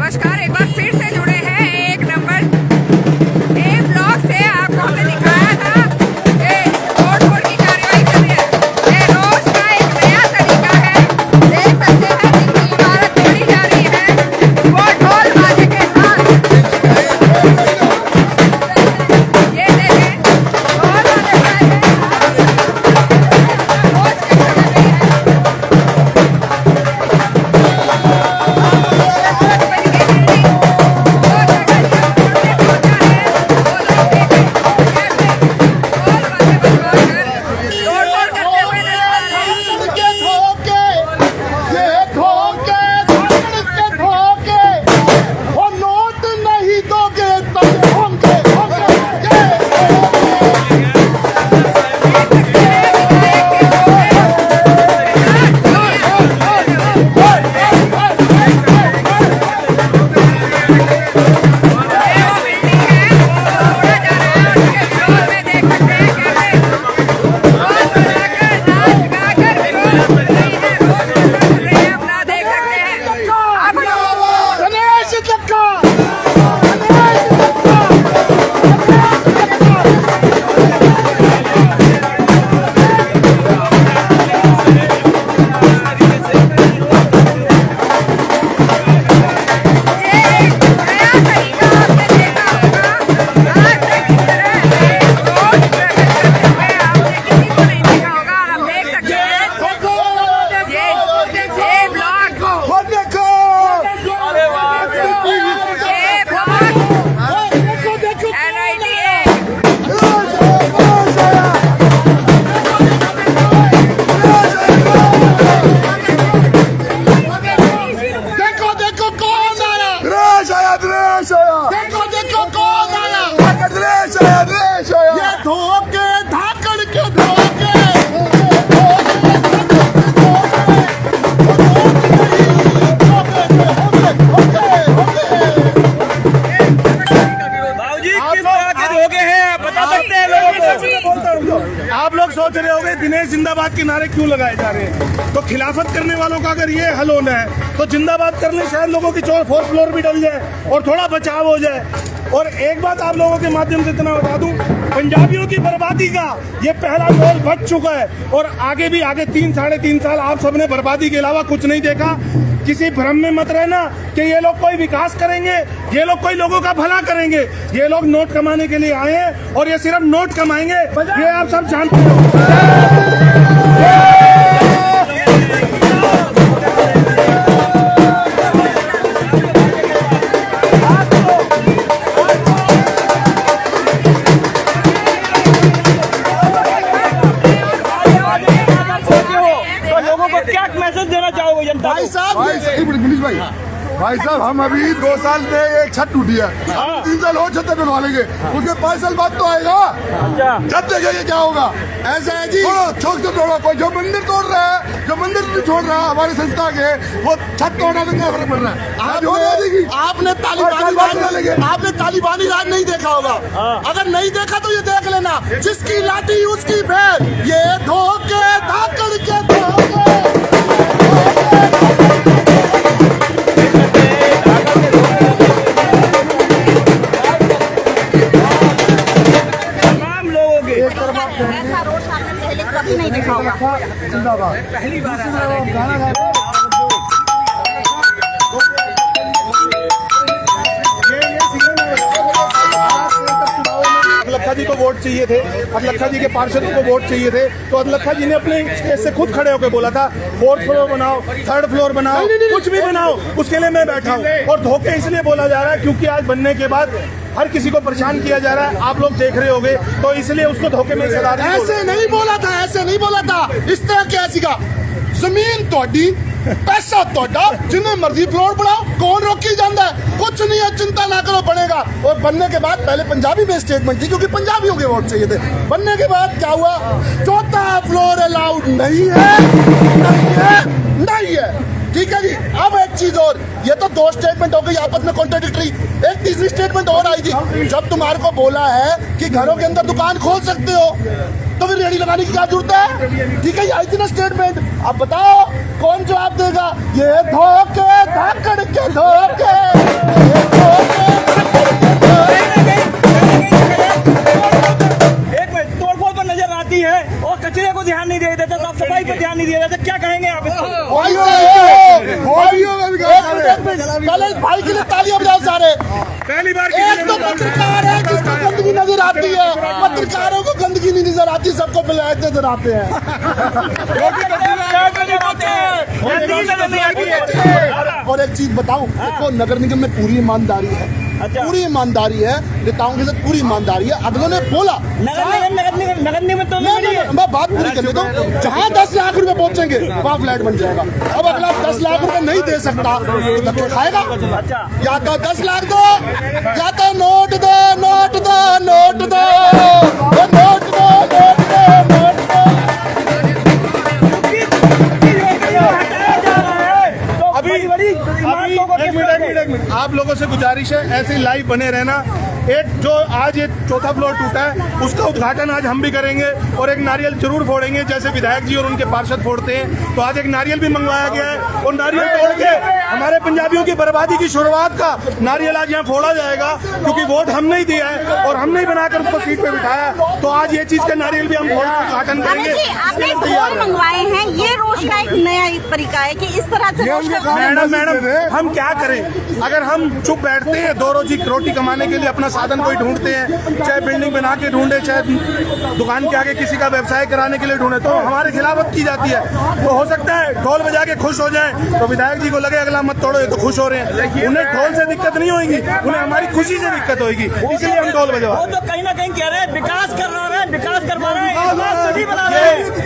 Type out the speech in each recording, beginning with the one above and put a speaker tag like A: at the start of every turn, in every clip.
A: नमस्कार, एक बार फिर से जुड़े हैं एक नंबर ए ब्लॉक से। आपको हमने दिखाया था कि तोड़-फोड़ की कार्रवाई चल रही है। ये रोज का एक नया तरीका है। देख सकते हैं जितनी इमारत तोड़ी जा रही है वो ढोल बाजे के साथ। ये देखें, ढोल बाजे के साथ
B: आप लोग सोच रहे होंगे दिनेश जिंदाबाद के नारे क्यों लगाए जा रहे हैं। तो खिलाफत करने वालों का अगर ये हल होना है तो जिंदाबाद करने शायद लोगों की 4th फ्लोर भी डल जाए और थोड़ा बचाव हो जाए। और एक बात आप लोगों के माध्यम से इतना बता दूं, पंजाबियों की बर्बादी का ये पहला दौर बच चुका है और आगे भी 3-3.5 साल आप सबने बर्बादी के अलावा कुछ नहीं देखा। किसी भ्रम में मत रहना कि ये लोग कोई विकास करेंगे, ये लोग कोई लोगों का भला करेंगे। ये लोग नोट कमाने के लिए आए हैं और ये सिर्फ नोट कमाएंगे, ये आप सब जानते हो।
C: भाई साहब हम अभी 2 साल में एक छत टूटी है, 3 साल और छत बनवा लेंगे, उसके 5 साल बाद तो आएगा। जब देखेंगे क्या होगा। ऐसा है जी, चौक से तोड़ा, कोई जो मंदिर तोड़ रहा है, जो मंदिर भी छोड़ रहा है हमारी संस्था के, वो छत तोड़ना तो क्या फर्क पड़ रहा है। आपने तालिबानी राज नहीं देखा होगा। अगर नहीं देखा तो ये देख लेना, जिसकी लाठी उसकी भैंस, ये धोखे धाकड़ के धोखे।
A: ऐसा रोड सामने पहले कभी नहीं देखा होगा।
C: पहली बार
B: अदलखा जी को वोट चाहिए थे, अदलखा जी के पार्षदों को वोट चाहिए थे, तो अदलखा जी ने अपने स्टेज से खुद खड़े होकर बोला था 4th फ्लोर बनाओ, 3rd फ्लोर बनाओ, कुछ भी बनाओ, उसके लिए मैं बैठा हूँ। और धोखे इसलिए बोला जा रहा है क्योंकि आज बनने के बाद हर किसी को परेशान किया जा रहा है, आप लोग देख रहे होंगे, तो इसलिए उसको धोखे में सजा।
C: ऐसे नहीं बोला था, ऐसे नहीं बोला था। इस तरह क्या सीखा, जमीन तोड़ी, पैसा तोड़ा, जिन्हें मर्जी फ्लोर बढ़ाओ, कौन रोकी जाता है, कुछ नहीं है, चिंता ना करो, बनेगा। और बनने के बाद पहले पंजाबी में स्टेटमेंट थी क्योंकि पंजाबियों के वोट चाहिए थे। बनने के बाद क्या हुआ, 4था फ्लोर अलाउड नहीं है, नहीं है, नहीं है। ठीक है जी। अब एक चीज और, ये तो 2 स्टेटमेंट हो गई आपस में कॉन्ट्राडिक्टरी। एक तीसरी स्टेटमेंट और आई थी, जब तुम्हारे को बोला है कि घरों के अंदर दुकान खोल सकते हो तो फिर रेडी लगाने की क्या जरूरत है। ठीक है, आई थी ना स्टेटमेंट। अब बताओ कौन जवाब देगा। ये धोखे धाकड़ के धोखे। पहले इस भाई के लिए तालियां बजाओ सारे।
B: पहली बार
C: एक तो पत्रकार है जिसको गंदगी नजर आती है, पत्रकारों को गंदगी नहीं नजर आती, सबको विलायत नजर आते हैं। और एक चीज बताऊं, देखो नगर निगम में पूरी ईमानदारी है, पूरी ईमानदारी है, नेताओं के साथ पूरी ईमानदारी है। अगलों ने बोला
D: नगर निगम तो
C: मैं बात पूरी करने दो, जहाँ 10 लाख रुपए पहुंचेंगे वहाँ फ्लैट बन जाएगा। अब अगला 10 लाख रुपए नहीं दे सकता तो धक्के खाएगा। या तो 10 लाख दो, या तो नोट दो, नोट दो, नोट दो, नोट दो, नोट दो, नोट दो।
B: एक मिनट, आप लोगों से गुजारिश है ऐसे लाइव बने रहना। एक जो आज ये चौथा फ्लोर टूटा है उसका उद्घाटन आज हम भी करेंगे और एक नारियल जरूर फोड़ेंगे, जैसे विधायक जी और उनके पार्षद फोड़ते हैं। तो आज एक नारियल भी मंगवाया गया है और नारियल तोड़ के हमारे पंजाबियों की बर्बादी की शुरुआत का नारियल आज यहाँ फोड़ा जाएगा, क्योंकि वोट हम नहीं दिया है और हमने ही बनाकर उसको सीट पे बिठाया। तो आज ये चीज का नारियल भी हम फोड़ के उद्घाटन करेंगे।
E: आपने फूल मंगवाए हैं, ये रोज का एक नया तरीका है कि इस तरह से रोज का
B: मैडम हम क्या करें? अगर हम चुप बैठते हैं, 2 रोजी रोटी कमाने के लिए अपना साधन कोई ढूंढते हैं, चाहे बिल्डिंग बना के ढूंढे, चाहे दुकान के आगे किसी का व्यवसाय कराने के लिए ढूंढे, तो हमारे खिलाफत की जाती है। तो हो सकता है ढोल बजा के खुश हो जाए तो विधायक जी को लगे अगला मत तोड़ो, ये तो खुश हो रहे हैं। उन्हें ढोल से दिक्कत नहीं होगी, उन्हें हमारी खुशी से दिक्कत होगी, इसलिए हम ढोल बजवा।
D: वो तो कहीं ना कहीं कह रहे हैं विकास करवा रहे हैं, विकास करवा रहे हैं,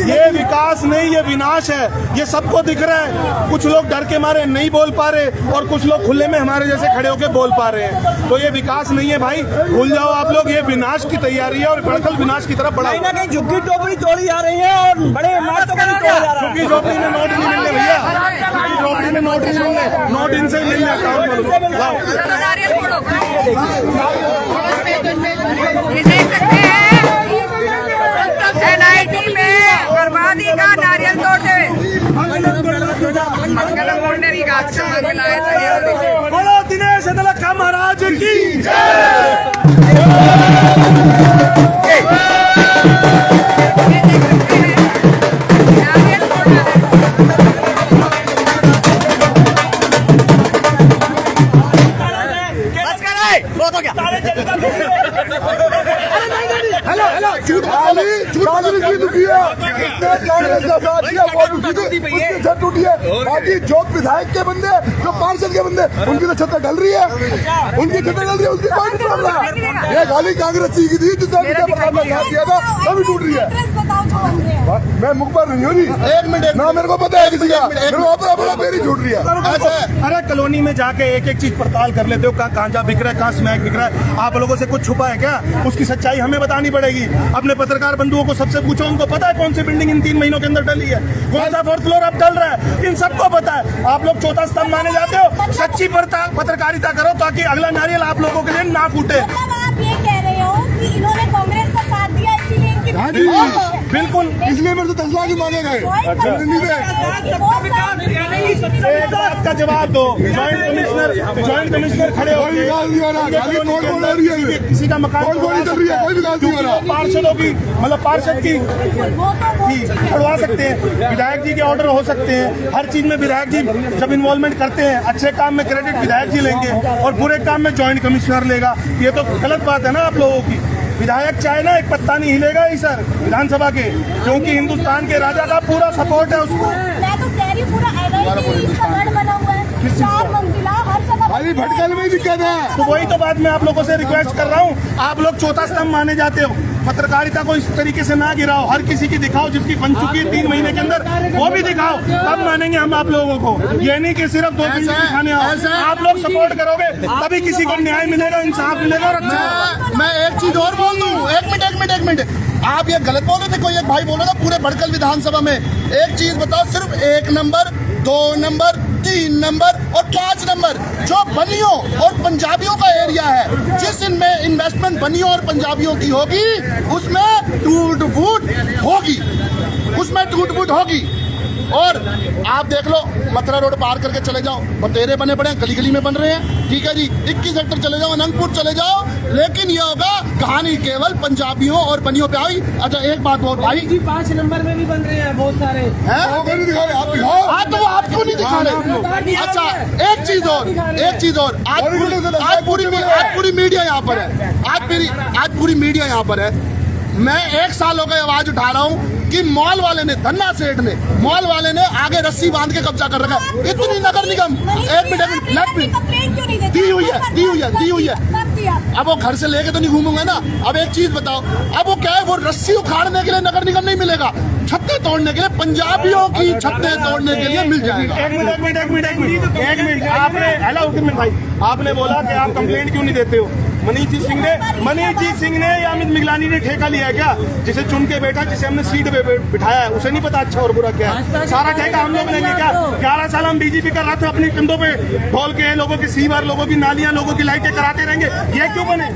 B: ये विकास नहीं, ये विनाश है। ये सबको दिख रहा है। कुछ लोग डर के मारे नहीं बोल पा रहे और कुछ लोग खुले में हमारे जैसे खड़े होकर बोल पा रहे हैं। तो ये विकास नहीं है भाई, भूल जाओ आप लोग। ये विनाश की तैयारी है और भड़कल विनाश की तरफ बढ़ा।
D: कहीं ना कहीं झुग्गी टोपड़ी तोड़ी जा रही है और बड़े इमारतों को तोड़ा जा रहा है।
B: झुग्गी झोपड़ी में नोट नहीं मिलने भैया, झुग्गी झोपड़ी में नोट नहीं मिलने, नोट इनसे मिल जाता है।
A: नारियल फोड़ो, ये देख सकते हैं NIT में बर्बादी का नारियल तोड़ते हुए मंगलम मुंडेरी का अक्षर मिलाया था।
B: बोलो दिनेश अदलखा महाराज की जय।
A: ये देख सकते हैं नारियल फोड़ना है।
C: हेलो झूठ कांग्रेस की दुखी है, कांग्रेस का साथ दिया वोट उसकी छत टूटी है। बाकी जो विधायक के बंदे, जो पार्षद के बंदे, उनकी तो छत ढल रही है, उनकी छत ढल रही है, उसकी कोई नहीं प्रॉब्लम है। ये गाली कांग्रेस की थी जिसने साथ दिया था, अभी टूट रही है। मैं मुखबर नहीं हूँ जी, एक मिनट ना, मेरे को पता है किसी का, मेरे को अपना मेरी टूट रही है।
B: अरे कॉलोनी में जाके एक एक चीज पड़ताल कर लेते हो, कहाँ गांजा बिक रहा है, कहाँ स्मैक बिक रहा है। आप लोगों से कुछ छुपा है क्या? उसकी सच्चाई हमें बतानी पड़ेगी। अपने पत्रकार बंधुओं को सबसे पूछो, उनको पता है कौन सी बिल्डिंग इन 3 महीनों के अंदर डली है, कौन सा 4th फ्लोर अब डल रहा है, इन सबको पता है। आप लोग चौथा स्तंभ माने जाते हो। सच्ची पत्रकारिता करो ताकि अगला नारियल आप लोगों के लिए ना फूटे।
E: आप ये कह रहे हो कि इन्होंने कांग्रेस का साथ दिया इसीलिए इनकी
B: बिल्कुल,
C: इसलिए मेरे से 10 लाख ही मांगे गए।
B: एक बात का जवाब दो। ज्वाइंट कमिश्नर खड़े हो किसी का मकान पार्षदों की, मतलब पार्षद की छुड़वा सकते हैं, विधायक जी के ऑर्डर हो सकते हैं। हर चीज में विधायक जी जब इन्वॉल्वमेंट करते हैं, अच्छे काम में क्रेडिट विधायक जी लेंगे और बुरे काम में ज्वाइंट कमिश्नर लेगा। ये तो गलत बात है ना आप लोगों की। विधायक चाहे ना एक पत्ता नहीं हिलेगा ही सर विधानसभा के, क्योंकि हिंदुस्तान के राजा का पूरा सपोर्ट है उसको।
E: मैं तो कह रही हूँ पूरा इसका गढ़ बना हुआ है, 4 मंजिला, हर जगह
C: अभी भटकल में दिक्कत है।
B: तो वही तो बात मैं आप लोगों से रिक्वेस्ट कर रहा हूँ। आप लोग चौथा स्तंभ माने जाते हो, पत्रकारिता को इस तरीके से ना गिराओ। हर किसी की दिखाओ जिसकी बन चुकी है 3 महीने के अंदर, वो भी दिखाओ, तब मानेंगे हम आप लोगों को। ये नहीं कि सिर्फ 2 बिल्डिंग दिखाने आओ। आप लोग सपोर्ट करोगे तभी किसी को न्याय मिलेगा, इंसाफ मिलेगा और अच्छा होगा।
C: मैं एक चीज और बोल दूं, एक मिनट, आप ये गलत बोल रहे थे। कोई एक भाई बोल रहा था पूरे भड़कल विधानसभा में। एक चीज बताओ, सिर्फ 1 नंबर, 2 नंबर, 3 नंबर और 5 नंबर जो बनियों और पंजाबियों का एरिया है, जिस इनमें इन्वेस्टमेंट बनियों और पंजाबियों की होगी उसमें टूट फूट होगी, उसमें टूट फूट होगी। और आप देख लो मथुरा रोड पार करके चले जाओ, बतेरे बने पड़े हैं, गली गली में बन रहे हैं, ठीक है जी। 21 सेक्टर चले जाओ, अनंतपुर चले जाओ, लेकिन ये होगा कहानी केवल पंजाबियों और बनियों पे आई। अच्छा एक बात और भाई
D: जी 5 नंबर में भी बन रहे हैं बहुत सारे
C: हैं, हाँ तो वो आपको नहीं दिखा रहे। अच्छा एक चीज और आज पूरी मीडिया यहाँ पर है, आज पूरी मीडिया यहाँ पर है। मैं 1 साल हो गए आवाज उठा रहा हूँ कि मॉल वाले ने, धन्ना सेठ ने, मॉल वाले ने आगे रस्सी बांध के कब्जा कर रखा है। इतनी नगर निगम एक मिनट दी हुई है। अब वो घर से लेके तो नहीं घूमूंगा ना। अब एक चीज बताओ, अब वो क्या है, वो रस्सी उखाड़ने के लिए नगर निगम नहीं मिलेगा, छत्ते तोड़ने के लिए, पंजाबियों की छत्ते तोड़ने के लिए मिल जाएगा।
B: एक मिनट आपने, हेलो भाई, आपने बोला कि आप कंप्लेंट क्यों नहीं देते हो। मनीष जी सिंह ने या अमित मिगलानी ने ठेका लिया है क्या? जिसे चुन के बैठा, जिसे हमने सीट पे बिठाया है, उसे नहीं पता अच्छा और बुरा क्या है? सारा ठेका हम लोग लेंगे क्या? 11 साल हम बीजेपी का रथ अपने कंधों पे ढोल के लोगों की सीवर, लोगों की नालियां, लोगों की लाइटें कराते रहेंगे, ये क्यों बने?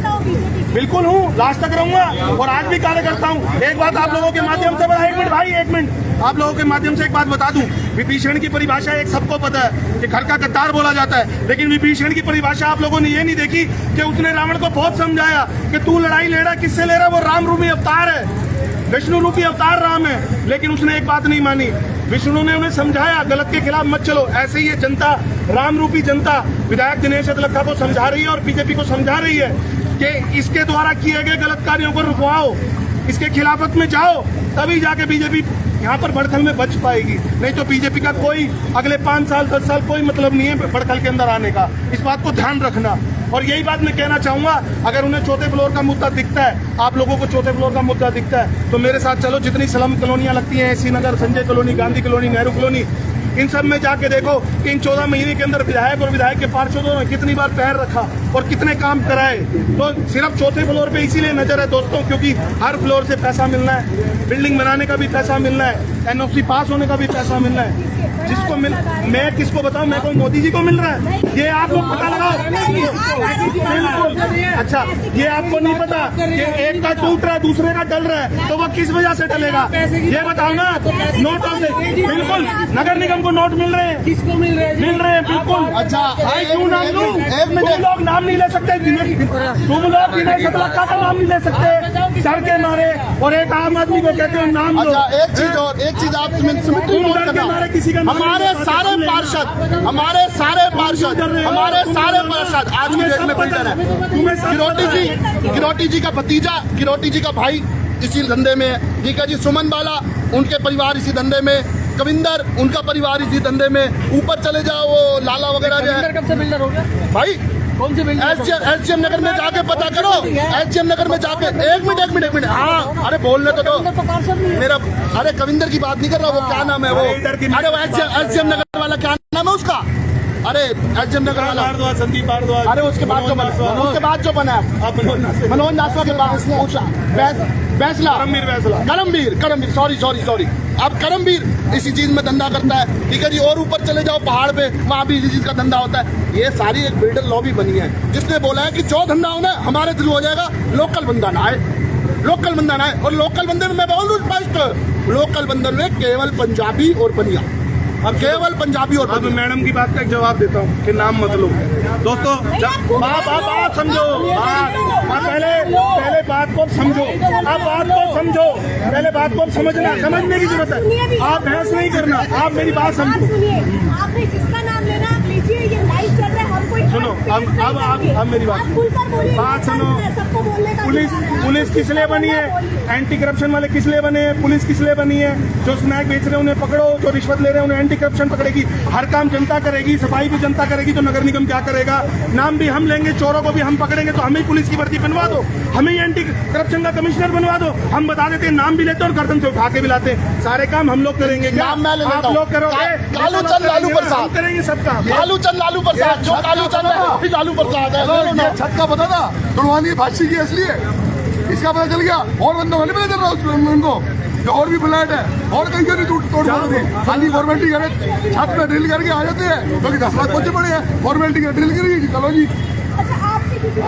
B: बिल्कुल हूँ, लास्ट तक रहूंगा और आज भी कार्य करता हूँ। एक बात आप लोगों के माध्यम से, बड़ा 1 मिनट भाई, 1 मिनट, आप लोगों के माध्यम से एक बात बता दूं। विभीषण की परिभाषा एक सबको पता है कि घर का गद्दार बोला जाता है, लेकिन विभीषण की परिभाषा आप लोगों ने ये नहीं देखी कि उसने रावण को बहुत समझाया कि तू लड़ाई ले रहा, किससे ले रहा, वो राम रूपी अवतार है, विष्णु रूपी अवतार राम है। लेकिन उसने एक बात नहीं मानी, विष्णु ने उन्हें समझाया गलत के खिलाफ मत चलो। ऐसे ही ये जनता, राम रूपी जनता, विधायक दिनेश अदलखा को समझा रही है और बीजेपी को समझा रही है कि इसके द्वारा किए गए गलत कार्यों को रुकवाओ, इसके खिलाफत में जाओ, तभी जाके बीजेपी यहाँ पर बड़खल में बच पाएगी। नहीं तो बीजेपी का कोई अगले 5 साल 10 साल कोई मतलब नहीं है बड़खल के अंदर आने का। इस बात को ध्यान रखना। और यही बात मैं कहना चाहूंगा, अगर उन्हें चौथे फ्लोर का मुद्दा दिखता है, आप लोगों को चौथे फ्लोर का मुद्दा दिखता है, तो मेरे साथ चलो, जितनी स्लम कॉलोनियां लगती हैं, Srinagar, Sanjay colony, Gandhi colony, Nehru colony, इन सब में जाके देखो कि इन 14 महीने के अंदर विधायक और विधायक के पार्षदों ने कितनी बार पैर रखा और कितने काम कराए। तो सिर्फ चौथे फ्लोर पे इसीलिए नजर है दोस्तों, क्योंकि हर फ्लोर से पैसा मिलना है, बिल्डिंग बनाने का भी पैसा मिलना है, एनओसी पास होने का भी पैसा मिलना है। जिसको मैं किसको बताऊं, मैं को मोदी जी को मिल रहा है, ये आप लोग पता लगाओ। बिल्कुल। अच्छा, ये आपको नहीं पता कि एक का टूट रहा है, दूसरे का डल रहा है, तो वो किस वजह से डलेगा, ये बताओ ना। नोटों से, बिल्कुल, नगर निगम को नोट मिल रहे हैं,
D: किसको मिल रहे हैं?
B: बिल्कुल।
C: अच्छा
B: भाई क्यों नाम लूं? तुम लोग नाम नहीं ले सकते, तुम लोग दिनेश अदलखा का नाम नहीं ले सकते डर के मारे, और एक आम आदमी को कहते हो नाम लो।
C: अच्छा एक चीज आप
B: किसी का
C: हमारे सारे पार्षद आज की डेट में बिल्डर है। गिरोटी जी का भतीजा, गिरोटी जी का भाई इसी धंधे में है, ठीक है जी। सुमन बाला, उनके परिवार इसी धंधे में, कविंदर, उनका परिवार इसी धंधे में। ऊपर चले जाओ, वो लाला वगैरह जो है।
D: कब से बिल्डर हो गया
C: भाई
D: कौन से बिल्डर?
C: एसडीएम नगर में जाके पता करो, एसडीएम नगर में जाके। एक मिनट, हाँ अरे बोलने तो दो मेरा। अरे कविंदर की बात नहीं कर रहा, वो क्या नाम है वो, अरे वो एसडीएम नगर वाला क्या नाम है उसका, अरे एसडीएम नगर वाला
B: संदीप भारद्वाज।
C: अरे उसके बाद जो बना मनोज नासवा के बाद करमवीर, सॉरी अब करमवीर इसी चीज में धंधा करता है, ठीक है जी। और ऊपर चले जाओ पहाड़ पे, वहाँ भी इसी चीज का धंधा होता है। ये सारी एक बिल्डर लॉबी बनी है, जिसने बोला है कि जो धंधा होना हमारे थ्रू हो जाएगा, लोकल बंदा ना आए। और लोकल बंदे में मैं बोल दूं स्पष्ट, लोकल बंदे में केवल पंजाबी और बनिया, अब केवल पंजाबी और
B: अब मैडम की बात का एक जवाब देता हूँ कि नाम मत लो दोस्तों। बात समझो, पहले बात को समझो, आप बात को समझो, पहले बात को समझने की जरूरत है। आप बहस नहीं करना, आप मेरी बात समझो।
F: आपने जिसका नाम लेना आप लीजिए, ये लाइव चल रहा है, हम कोई
B: सुनो, अब मेरी बात सुनो।
F: सबको बोलने का
B: पुलिस किस लिए बनी है? एंटी करप्शन वाले किस लिए बने हैं? पुलिस किस लिए बनी है? जो स्नैक बेच रहे हैं उन्हें पकड़ो, जो रिश्वत ले रहे हैं उन्हें एंटी करप्शन पकड़ेगी। हर काम जनता करेगी, सफाई भी जनता करेगी, तो नगर निगम क्या करेगा? नाम भी हम लेंगे, चोरों को भी हम पकड़ेंगे, तो हमें पुलिस की वर्दी बनवा दो, हमें एंटी करप्शन का कमिश्नर बनवा दो। हम बता देते हैं, नाम भी लेते हैं और गर्दन से उठा के भी लाते हैं। सारे काम हम लोग करेंगे, आप लोग करोगे?
C: लालू चंद लालू प्रसाद
B: करेंगे सब काम।
C: लालू चंद लालू प्रसाद है।
G: छत का पता था तुड़वानी फांसी की असली है, इसका पता चल गया। और बंदों को नहीं पता चल रहा उनको, और भी फ्लैट है और कहीं कहीं तोड़ दी। खाली फॉर्मेलिटी करे, छत पे ड्रिल करके आ जाते हैं, क्योंकि 10 लाख बच्चे पड़े हैं, फॉर्मेलिटी ड्रिल करेगी, चलो जी